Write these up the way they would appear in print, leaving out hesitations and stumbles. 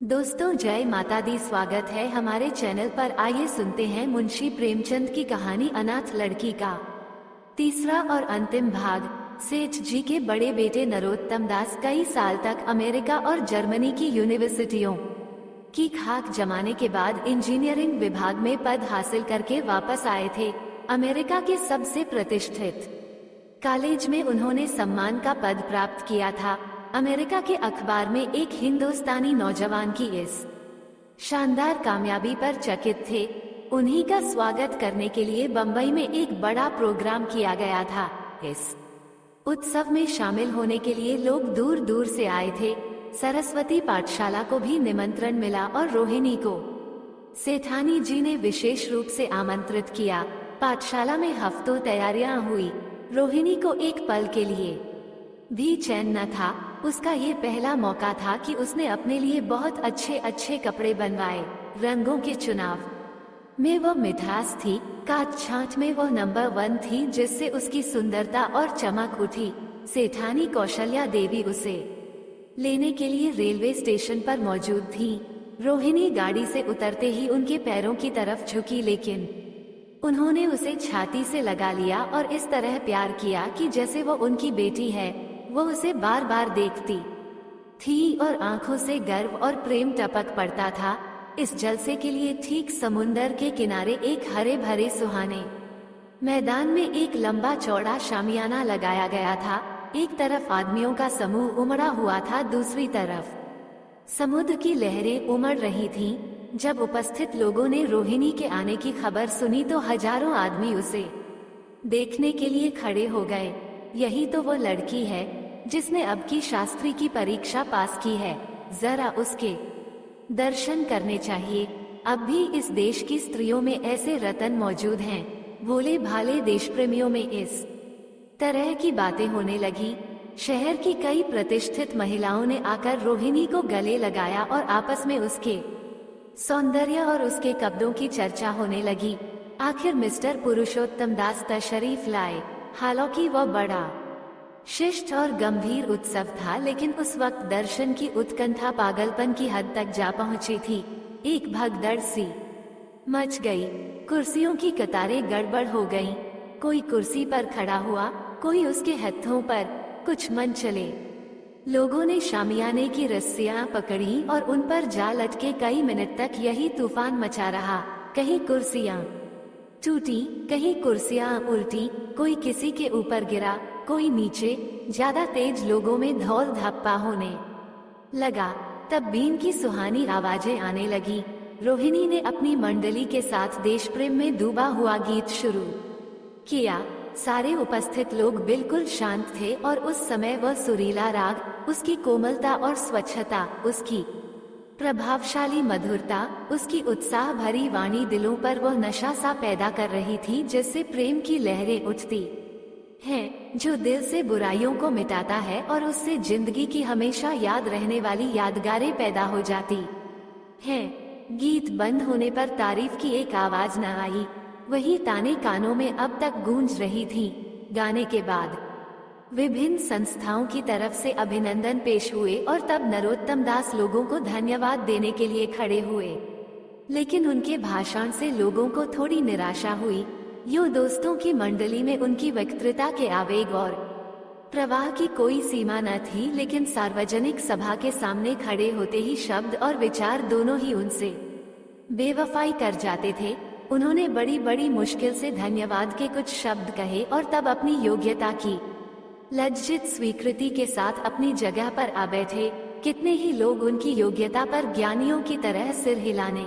दोस्तों जय माता दी। स्वागत है हमारे चैनल पर। आइए सुनते हैं मुंशी प्रेमचंद की कहानी अनाथ लड़की का तीसरा और अंतिम भाग। सेठ जी के बड़े बेटे नरोत्तम दास कई साल तक अमेरिका और जर्मनी की यूनिवर्सिटियों की खाक जमाने के बाद इंजीनियरिंग विभाग में पद हासिल करके वापस आए थे। अमेरिका के सबसे प्रतिष्ठित कॉलेज में उन्होंने सम्मान का पद प्राप्त किया था। अमेरिका के अखबार में एक हिंदुस्तानी नौजवान की इस शानदार कामयाबी पर चकित थे। उन्हीं का स्वागत करने के लिए बंबई में एक बड़ा प्रोग्राम किया गया था। इस उत्सव में शामिल होने के लिए लोग दूर दूर से आए थे। सरस्वती पाठशाला को भी निमंत्रण मिला और रोहिणी को सेठानी जी ने विशेष रूप से आमंत्रित किया। पाठशाला में हफ्तों तैयारियां हुई। रोहिणी को एक पल के लिए भी चैन न था। उसका ये पहला मौका था कि उसने अपने लिए बहुत अच्छे अच्छे कपड़े बनवाए। रंगों के चुनाव में वो मिठास थी, काट छांट में वो नंबर 1 थी, जिससे उसकी सुंदरता और चमक उठी। सेठानी कौशल्या देवी उसे लेने के लिए रेलवे स्टेशन पर मौजूद थी। रोहिणी गाड़ी से उतरते ही उनके पैरों की तरफ झुकी, लेकिन उन्होंने उसे छाती से लगा लिया और इस तरह प्यार किया कि जैसे वो उनकी बेटी है। वो उसे बार बार देखती थी और आंखों से गर्व और प्रेम टपक पड़ता था। इस जलसे के लिए ठीक समुंदर के किनारे एक हरे भरे सुहाने मैदान में एक लंबा चौड़ा शामियाना लगाया गया था। एक तरफ आदमियों का समूह उमड़ा हुआ था, दूसरी तरफ समुद्र की लहरें उमड़ रही थीं। जब उपस्थित लोगों ने रोहिणी के आने की खबर सुनी तो हजारों आदमी उसे देखने के लिए खड़े हो गए। यही तो वो लड़की है जिसने अब की शास्त्री की परीक्षा पास की है। जरा उसके दर्शन करने चाहिए। अब भी इस देश की स्त्रियों में ऐसे रतन मौजूद हैं। भोले भाले देश प्रेमियों में इस तरह की बातें होने लगी। शहर की कई प्रतिष्ठित महिलाओं ने आकर रोहिणी को गले लगाया और आपस में उसके सौंदर्य और उसके कपड़ों की चर्चा होने लगी। आखिर मिस्टर पुरुषोत्तम दास तशरीफ लाए। हालांकि वह बड़ा शिष्ट और गंभीर उत्सव था, लेकिन उस वक्त दर्शन की उत्कंठा पागलपन की हद तक जा पहुंची थी। एक भगदड़ सी मच गई। कुर्सियों की कतारें गड़बड़ हो गईं। कोई कुर्सी पर खड़ा हुआ, कोई उसके हथों पर। कुछ मन चले लोगों ने शामियाने की रस्सियां पकड़ी और उन पर जा लटके कई मिनट तक यही तूफान मचा रहा। कहीं कुर्सियां टूटी, कहीं कुर्सियां उल्टी, कोई किसी के ऊपर गिरा, कोई नीचे। ज्यादा तेज लोगों में धौल धप्पा होने लगा। तब बीन की सुहानी आवाजें आने लगी। रोहिणी ने अपनी मंडली के साथ देश प्रेम में डूबा हुआ गीत शुरू किया। सारे उपस्थित लोग बिल्कुल शांत थे और उस समय वह सुरीला राग, उसकी कोमलता और स्वच्छता, उसकी प्रभावशाली मधुरता, उसकी उत्साह भरी वाणी दिलों पर वह नशा सा पैदा कर रही थी, जिससे प्रेम की लहरें उठती हैं, जो दिल से बुराइयों को मिटाता है और उससे जिंदगी की हमेशा याद रहने वाली यादगारें पैदा हो जाती हैं। गीत बंद होने पर तारीफ की एक आवाज न आई। वही ताने कानों में अब तक गूंज रही थी। गाने के बाद विभिन्न संस्थाओं की तरफ से अभिनंदन पेश हुए और तब नरोत्तम दास लोगों को धन्यवाद देने के लिए खड़े हुए। लेकिन उनके भाषण से लोगों को थोड़ी निराशा हुई। यूं दोस्तों की मंडली में उनकी वक्तृता के आवेग और प्रवाह की कोई सीमा न थी, लेकिन सार्वजनिक सभा के सामने खड़े होते ही शब्द और विचार दोनों ही उनसे बेवफाई कर जाते थे। उन्होंने बड़ी बड़ी मुश्किल से धन्यवाद के कुछ शब्द कहे और तब अपनी योग्यता की लज्जित स्वीकृति के साथ अपनी जगह पर आ बैठे। कितने ही लोग उनकी योग्यता पर ज्ञानियों की तरह सिर हिलाने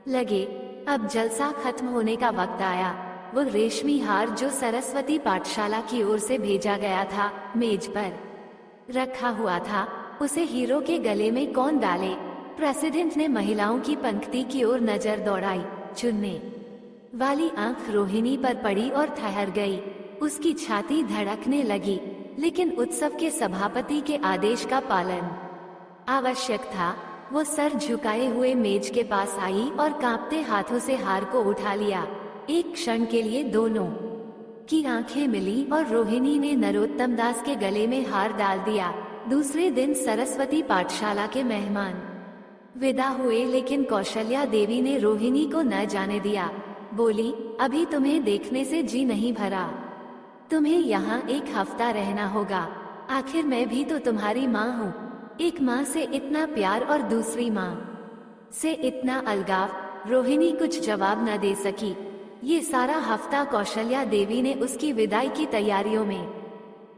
लगे। अब जलसा खत्म होने का वक्त आया। वो रेशमी हार जो सरस्वती पाठशाला की ओर से भेजा गया था, मेज पर रखा हुआ था। उसे हीरो के गले में कौन डाले? प्रेसिडेंट ने महिलाओं की पंक्ति की ओर नजर दौड़ाई। चुनने वाली आंख रोहिणी पर पड़ी और ठहर गई। उसकी छाती धड़कने लगी, लेकिन उत्सव के सभापति के आदेश का पालन आवश्यक था। वो सर झुकाए हुए मेज के पास आई और कांपते हाथों से हार को उठा लिया। एक क्षण के लिए दोनों की आंखें मिली और रोहिणी ने नरोत्तम दास के गले में हार डाल दिया। दूसरे दिन सरस्वती पाठशाला के मेहमान विदा हुए, लेकिन कौशल्या देवी ने रोहिणी को न जाने दिया। बोली, अभी तुम्हें देखने से जी नहीं भरा, तुम्हें यहाँ एक हफ्ता रहना होगा। आखिर मैं भी तो तुम्हारी माँ हूँ। एक माँ से इतना प्यार और दूसरी माँ से इतना अलगाव। रोहिणी कुछ जवाब न दे सकी। ये सारा हफ्ता कौशल्या देवी ने उसकी विदाई की तैयारियों में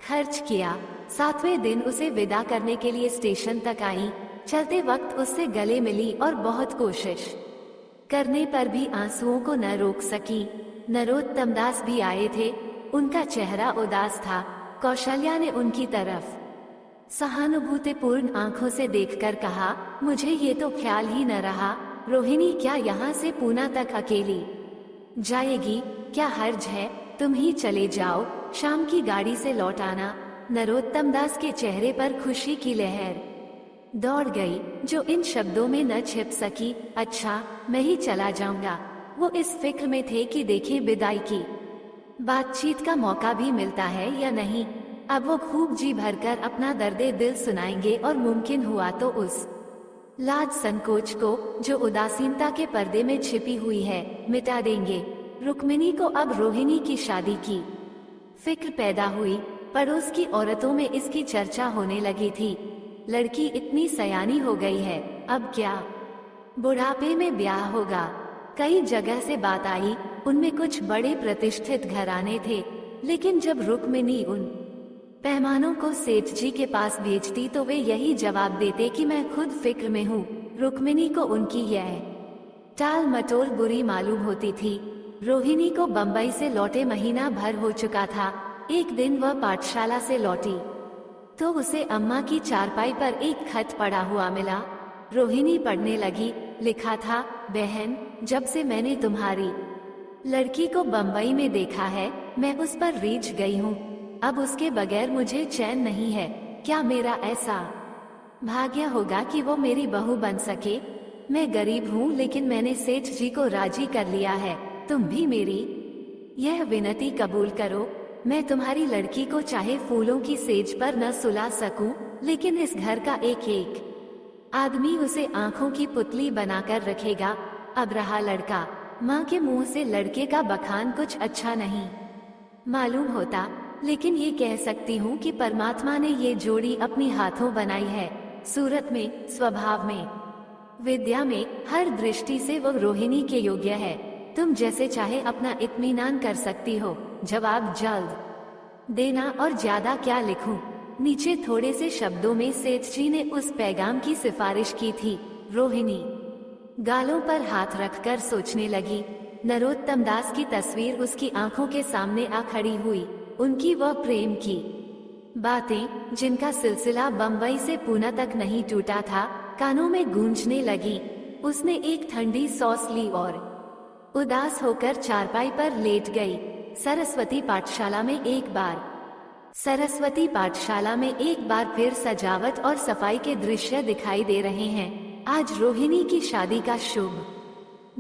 खर्च किया। 7वें दिन उसे विदा करने के लिए स्टेशन तक आई। चलते वक्त उससे गले मिली और बहुत कोशिश करने पर भी आंसुओं को न रोक सकी। नरोत्तम दास भी आए थे। उनका चेहरा उदास था। कौशल्या ने उनकी तरफ सहानुभूतिपूर्ण आंखों से देखकर कहा, मुझे ये तो ख्याल ही न रहा, रोहिणी क्या यहाँ से पूना तक अकेली जाएगी? क्या हर्ज है? तुम ही चले जाओ, शाम की गाड़ी से लौट आना। नरोत्तम दास के चेहरे पर खुशी की लहर दौड़ गई, जो इन शब्दों में न छिप सकी। अच्छा, मैं ही चला जाऊंगा। वो इस फिक्र में थे कि देखें विदाई की बातचीत का मौका भी मिलता है या नहीं। अब वो खूब जी भरकर अपना दर्दे दिल सुनाएंगे और मुमकिन हुआ तो उस लाज संकोच को जो उदासीनता के पर्दे में छिपी हुई है मिटा देंगे। रुक्मिणी को अब रोहिणी की शादी की फिक्र पैदा हुई। पड़ोस की औरतों में इसकी चर्चा होने लगी थी। लड़की इतनी सयानी हो गई है, अब क्या बुढ़ापे में ब्याह होगा? कई जगह से बात आई। उनमें कुछ बड़े प्रतिष्ठित घराने थे, लेकिन जब रुक्मिणी उन पैमानों को सेठ जी के पास भेजती तो वे यही जवाब देते कि मैं खुद फिक्र में हूँ। रुक्मिणी को उनकी यह टाल मटोल बुरी मालूम होती थी। रोहिणी को बंबई से लौटे महीना भर हो चुका था। एक दिन वह पाठशाला से लौटी तो उसे अम्मा की चारपाई पर एक खत पड़ा हुआ मिला। रोहिणी पढ़ने लगी। लिखा था, बहन, जब से मैंने तुम्हारी लड़की को बंबई में देखा है, मैं उस पर रीझ गई हूँ। अब उसके बगैर मुझे चैन नहीं है। क्या मेरा ऐसा भाग्य होगा कि वो मेरी बहू बन सके? मैं गरीब हूँ, लेकिन मैंने सेठ जी को राजी कर लिया है। तुम भी मेरी यह विनती कबूल करो। मैं तुम्हारी लड़की को चाहे फूलों की सेज पर न सुला सकूं, लेकिन इस घर का एक एक आदमी उसे आंखों की पुतली बनाकर रखेगा। अब रहा लड़का, माँ के मुंह से लड़के का बखान कुछ अच्छा नहीं मालूम होता, लेकिन ये कह सकती हूँ कि परमात्मा ने ये जोड़ी अपनी हाथों बनाई है। सूरत में, स्वभाव में, विद्या में, हर दृष्टि से वो रोहिणी के योग्य है। तुम जैसे चाहे अपना इत्मीनान कर सकती हो। जवाब जल्द देना। और ज्यादा क्या लिखूं? नीचे थोड़े से शब्दों में सेठ जी ने उस पैगाम की सिफारिश की थी। रोहिणी गालों पर हाथ रखकर सोचने लगी। नरोत्तम दास की तस्वीर उसकी आंखों के सामने आ खड़ी हुई। उनकी वह प्रेम की बातें, जिनका सिलसिला बंबई से पूना तक नहीं टूटा था, कानों में गूंजने लगी। उसने एक ठंडी सॉस ली और उदास होकर चारपाई पर लेट गई। सरस्वती पाठशाला में एक बार फिर सजावट और सफाई के दृश्य दिखाई दे रहे हैं। आज रोहिणी की शादी का शुभ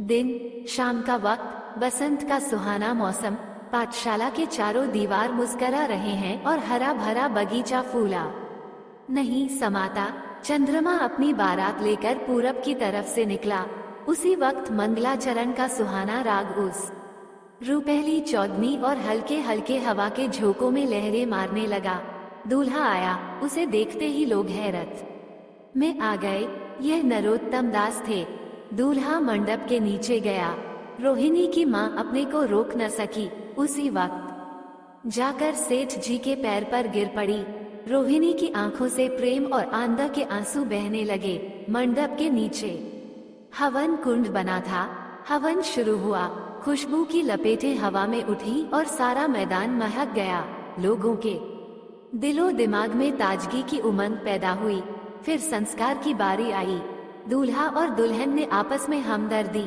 दिन, शाम का वक्त, बसंत का सुहाना मौसम। पाठशाला के चारों दीवार मुस्करा रहे हैं और हरा भरा बगीचा फूला नहीं समाता। चंद्रमा अपनी बारात लेकर पूरब की तरफ से निकला। उसी वक्त मंगलाचरण का सुहाना राग उस रुपहली चौदनी और हल्के हल्के हवा के झोंकों में लहरें मारने लगा। दूल्हा आया। उसे देखते ही लोग हैरत में आ गए। यह नरोत्तम दास थे। दूल्हा मंडप के नीचे गया। रोहिणी की माँ अपने को रोक न सकी। उसी वक्त जाकर सेठ जी के पैर पर गिर पड़ी। रोहिणी की आंखों से प्रेम और आनंद के आंसू बहने लगे। मंडप के नीचे हवन कुंड बना था। हवन शुरू हुआ। खुशबू की लपेटें हवा में उठी और सारा मैदान महक गया। लोगों के दिलो दिमाग में ताजगी की उमंग पैदा हुई। फिर संस्कार की बारी आई। दूल्हा और दुल्हन ने आपस में हमदर्दी,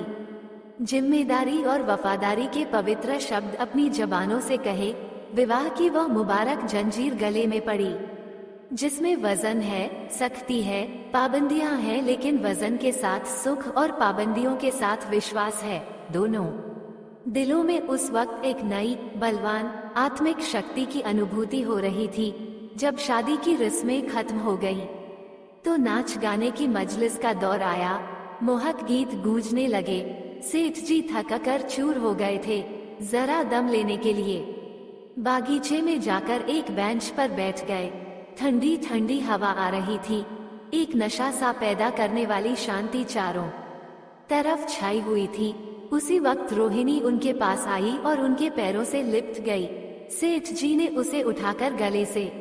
जिम्मेदारी और वफादारी के पवित्र शब्द अपनी जबानों से कहे। विवाह की वह मुबारक जंजीर गले में पड़ी, जिसमें वजन है, सख्ती है, पाबंदियां हैं, लेकिन वजन के साथ सुख और पाबंदियों के साथ विश्वास है। दोनों दिलों में उस वक्त एक नई, बलवान, आत्मिक शक्ति की अनुभूति हो रही थी। जब शादी की रस्में खत्म हो गई तो नाच गाने की मजलिस का दौर आया। मोहक गीत गूंजने लगे। सेठ जी थक चूर हो गए थे। जरा दम लेने के लिए बागीचे में जाकर एक बेंच पर बैठ गए। ठंडी ठंडी हवा आ रही थी। एक नशा सा पैदा करने वाली शांति चारों तरफ छाई हुई थी। उसी वक्त रोहिणी उनके पास आई और उनके पैरों से लिपट गई। सेठ जी ने उसे उठाकर गले से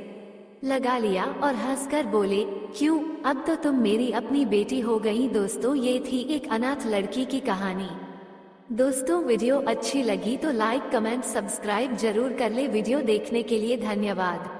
लगा लिया और हंसकर बोले, क्यों, अब तो तुम मेरी अपनी बेटी हो गई। दोस्तों, ये थी एक अनाथ लड़की की कहानी। दोस्तों, वीडियो अच्छी लगी तो लाइक कमेंट सब्सक्राइब जरूर कर ले। वीडियो देखने के लिए धन्यवाद।